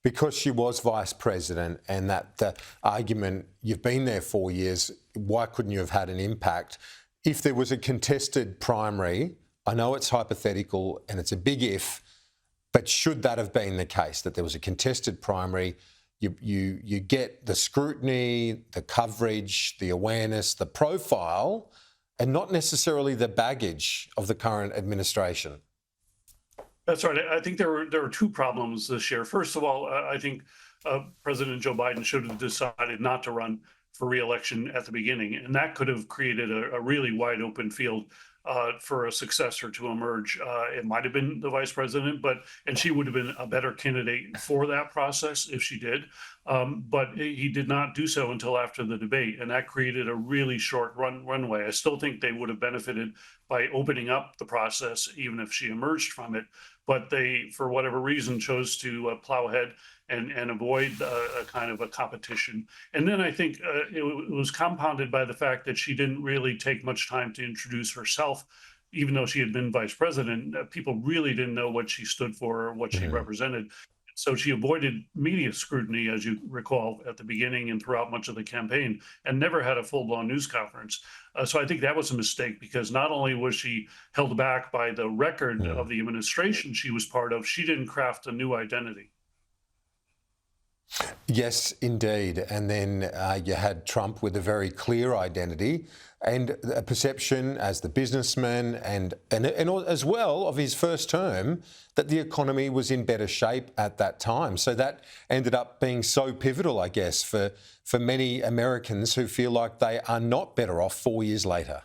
because she was vice president, and that the argument, you've been there 4 years, why couldn't you have had an impact? If there was a contested primary, I know it's hypothetical and it's a big if, but should that have been the case, that there was a contested primary, you get the scrutiny, the coverage, the awareness, the profile, and not necessarily the baggage of the current administration? That's right. I think there were two problems this year. First of all, I think President Joe Biden should have decided not to run for re-election at the beginning, and that could have created a really wide open field for a successor to emerge. It might have been the vice president, and she would have been a better candidate for that process if she did. But he did not do so until after the debate, and that created a really short runway. I still think they would have benefited by opening up the process, even if she emerged from it. But they, for whatever reason, chose to plow ahead and avoid a kind of a competition. And then I think it was compounded by the fact that she didn't really take much time to introduce herself. Even though she had been vice president, people really didn't know what she stood for or what she represented. So she avoided media scrutiny, as you recall, at the beginning and throughout much of the campaign, and never had a full-blown news conference. So I think that was a mistake, because not only was she held back by the record of the administration she was part of, she didn't craft a new identity. Yes, indeed. And then you had Trump with a very clear identity and a perception as the businessman and as well of his first term that the economy was in better shape at that time. So that ended up being so pivotal, I guess, for many Americans who feel like they are not better off 4 years later.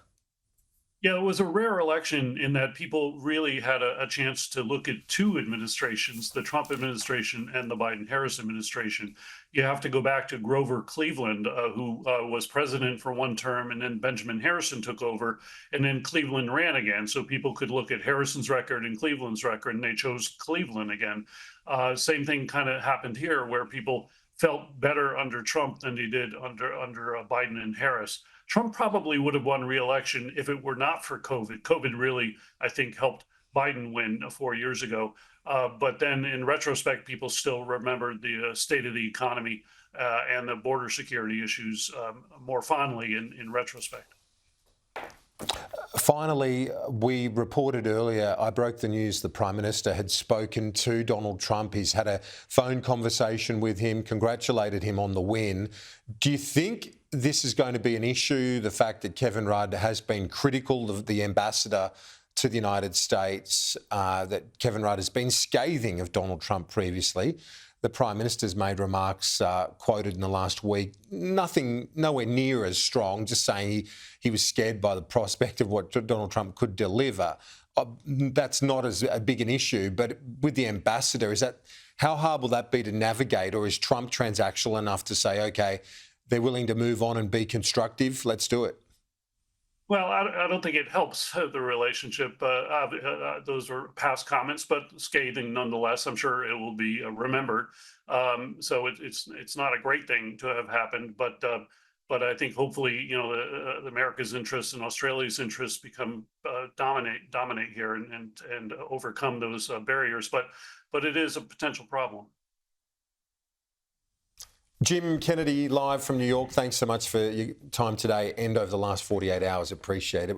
Yeah, it was a rare election in that people really had a chance to look at two administrations, the Trump administration and the Biden-Harris administration. You have to go back to Grover Cleveland, who was president for one term, and then Benjamin Harrison took over, and then Cleveland ran again. So people could look at Harrison's record and Cleveland's record, and they chose Cleveland again. Same thing kind of happened here, where people felt better under Trump than they did under Biden and Harris. Trump probably would have won re-election if it were not for COVID. COVID really, I think, helped Biden win 4 years ago. But then in retrospect, people still remember the state of the economy and the border security issues more fondly in retrospect. Finally, we reported earlier, I broke the news the Prime Minister had spoken to Donald Trump. He's had a phone conversation with him, congratulated him on the win. Do you think this is going to be an issue, the fact that Kevin Rudd has been critical of the ambassador to the United States, that Kevin Rudd has been scathing of Donald Trump previously? The Prime Minister's made remarks quoted in the last week, nowhere near as strong, just saying he was scared by the prospect of what Donald Trump could deliver. That's not as big an issue, but with the ambassador, how hard will that be to navigate, or is Trump transactional enough to say, okay, they're willing to move on and be constructive, let's do it? Well, I don't think it helps the relationship. Those were past comments, but scathing nonetheless. I'm sure it will be remembered. So it's not a great thing to have happened, but I think hopefully, America's interests and Australia's interests become dominate here and overcome those barriers. But it is a potential problem. Jim Kennedy, live from New York, thanks so much for your time today and over the last 48 hours. Appreciate it.